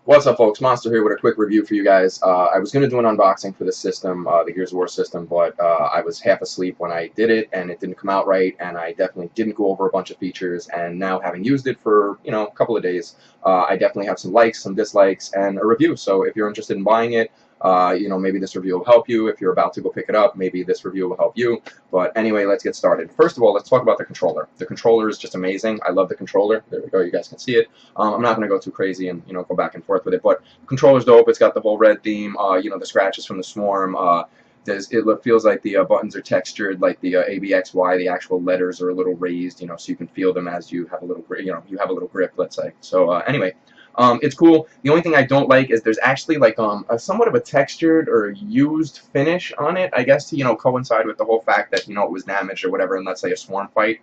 What's up, folks? Monster here with a quick review for you guys. I was going to do an unboxing for this system, the Gears of War system, but I was half asleep when I did it, and it didn't come out right, and I definitely didn't go over a bunch of features, and now having used it for, a couple of days, I definitely have some likes, some dislikes, and a review. So if you're interested in buying it, maybe this review will help you. If you're about to go pick it up, maybe this review will help you. But anyway, let's get started. First of all, let's talk about the controller. The controller is just amazing. I love the controller. There we go. You guys can see it. I'm not going to go too crazy and go back and forth with it, but the controller's dope. It's got the whole red theme. The scratches from the swarm. Feels like the buttons are textured, like the ABXY. The actual letters are a little raised, so you can feel them as you have a little, you have a little grip. Let's say. So anyway. It's cool. The only thing I don't like is there's actually like a somewhat of a textured or used finish on it, I guess, to coincide with the whole fact that it was damaged or whatever in, let's say, a swarm fight.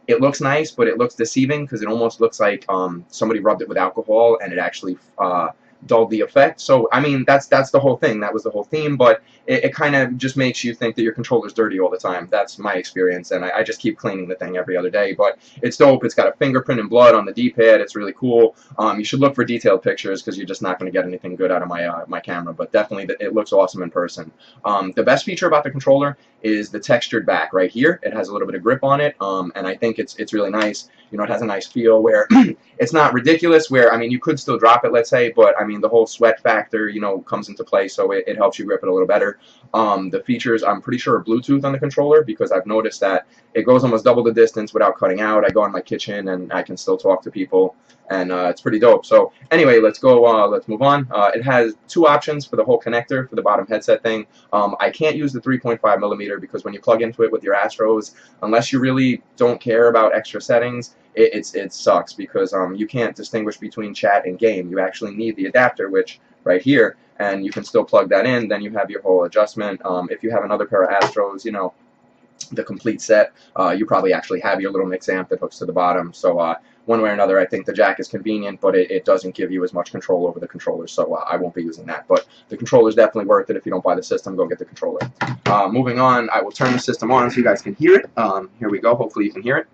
It looks nice, but it looks deceiving because it almost looks like somebody rubbed it with alcohol and it actually dulled the effect. So I mean, that's the whole thing. That was the whole theme, but it kind of just makes you think that your controller's dirty all the time. That's my experience, and I just keep cleaning the thing every other day. But it's dope. It's got a fingerprint and blood on the D-pad. It's really cool. You should look for detailed pictures because you're just not going to get anything good out of my camera. But definitely, it looks awesome in person. The best feature about the controller is the textured back right here. It has a little bit of grip on it, and I think it's really nice. It has a nice feel where it's not ridiculous. Where I mean, you could still drop it, let's say, but I mean, the whole sweat factor, comes into play, so it helps you grip it a little better. The features, I'm pretty sure, are Bluetooth on the controller because I've noticed that it goes almost double the distance without cutting out. I go in my kitchen and I can still talk to people, and it's pretty dope. So anyway, let's go. Let's move on. It has two options for the whole connector for the bottom headset thing. I can't use the 3.5 millimeter because when you plug into it with your Astros, unless you really don't care about extra settings, it sucks because you can't distinguish between chat and game. You actually need the adapter, which right here, and you can still plug that in. Then you have your whole adjustment. If you have another pair of Astros, the complete set, you probably actually have your little mix amp that hooks to the bottom. So one way or another, I think the jack is convenient, but it doesn't give you as much control over the controller, so I won't be using that. But the controller is definitely worth it. If you don't buy the system, go get the controller. Moving on, I will turn the system on so you guys can hear it. Here we go. Hopefully you can hear it.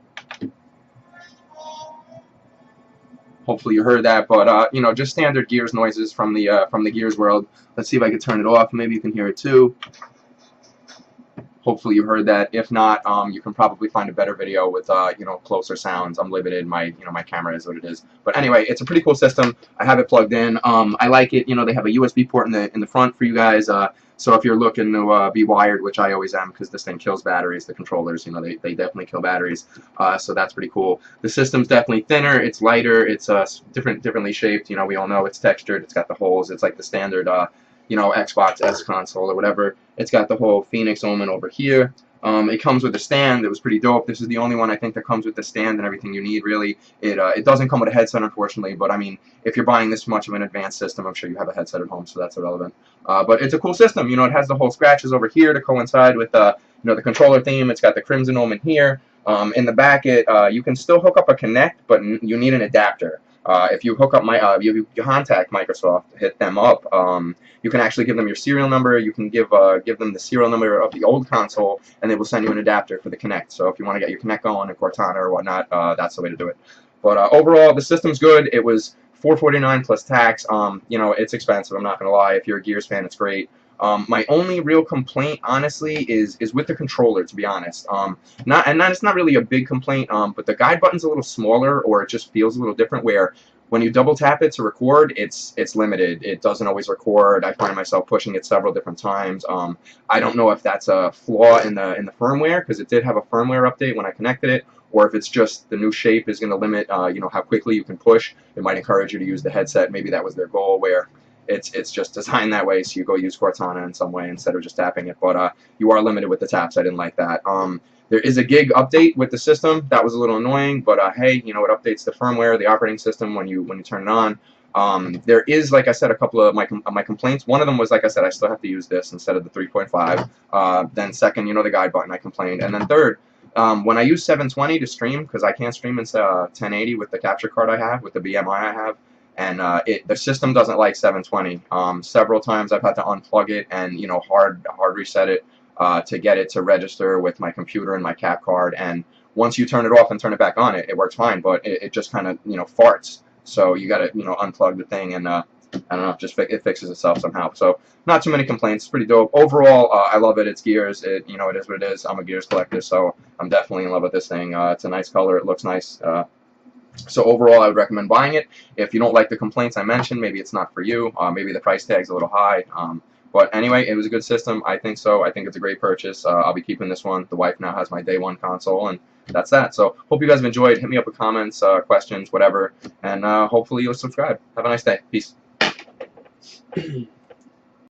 Hopefully you heard that, but just standard Gears noises from the Gears world. Let's see if I can turn it off. Maybe you can hear it too. Hopefully you heard that. If not, you can probably find a better video with closer sounds. I'm limited. My camera is what it is. But anyway, it's a pretty cool system. I have it plugged in. I like it. They have a USB port in the front for you guys. So if you're looking to be wired, which I always am because this thing kills batteries, the controllers, they definitely kill batteries. So that's pretty cool. The system's definitely thinner. It's lighter. It's differently shaped. We all know it's textured. It's got the holes. It's like the standard Xbox S console or whatever. It's got the whole Phoenix Omen over here. It comes with a stand. It was pretty dope. This is the only one I think that comes with the stand and everything you need, really. It doesn't come with a headset, unfortunately, but I mean, if you're buying this much of an advanced system, I'm sure you have a headset at home, so that's irrelevant. But it's a cool system. It has the whole scratches over here to coincide with the controller theme. It's got the Crimson Omen here. In the back, you can still hook up a Connect, but you need an adapter. If you hook up you contact Microsoft, hit them up. You can actually give them your serial number. You can give them the serial number of the old console, and they will send you an adapter for the Kinect. So if you want to get your Kinect going in Cortana or whatnot, that's the way to do it. But overall, the system's good. It was $449 plus tax. It's expensive. I'm not gonna lie. If you're a Gears fan, it's great. My only real complaint, honestly, is with the controller, to be honest. It's not really a big complaint, but the guide button's a little smaller, or it just feels a little different. Where when you double tap it to record, it's limited. It doesn't always record. I find myself pushing it several different times. I don't know if that's a flaw in the firmware, because it did have a firmware update when I connected it, or if it's just the new shape is going to limit, how quickly you can push. It might encourage you to use the headset. Maybe that was their goal, where it's just designed that way, so you go use Cortana in some way instead of just tapping it. But you are limited with the taps. I didn't like that. There is a gig update with the system. That was a little annoying, but hey, it updates the firmware, the operating system when you turn it on. There is, like I said, a couple of my complaints. One of them was, like I said, I still have to use this instead of the 3.5. Then second, the guide button, I complained. And then third, when I use 720 to stream, because I can't stream in 1080 with the capture card I have, with the BMI I have, and the system doesn't like 720. Several times I've had to unplug it and hard reset it to get it to register with my computer and my cap card. And once you turn it off and turn it back on, it works fine, but it just kind of farts So you got to, you know, unplug the thing, and I don't know, just it fixes itself somehow. So not too many complaints. Pretty dope. Overall, I love it. It's gears. You know, it is what it is. I'm a gears collector, so I'm definitely in love with this thing. It's a nice color. It looks nice. So overall, I would recommend buying it. If you don't like the complaints I mentioned, maybe it's not for you. Maybe the price tag's a little high. But anyway, it was a good system. I think so. I think it's a great purchase. I'll be keeping this one. The wife now has my day one console, and that's that. So hope you guys have enjoyed. Hit me up with comments, questions, whatever, and hopefully you'll subscribe. Have a nice day. Peace.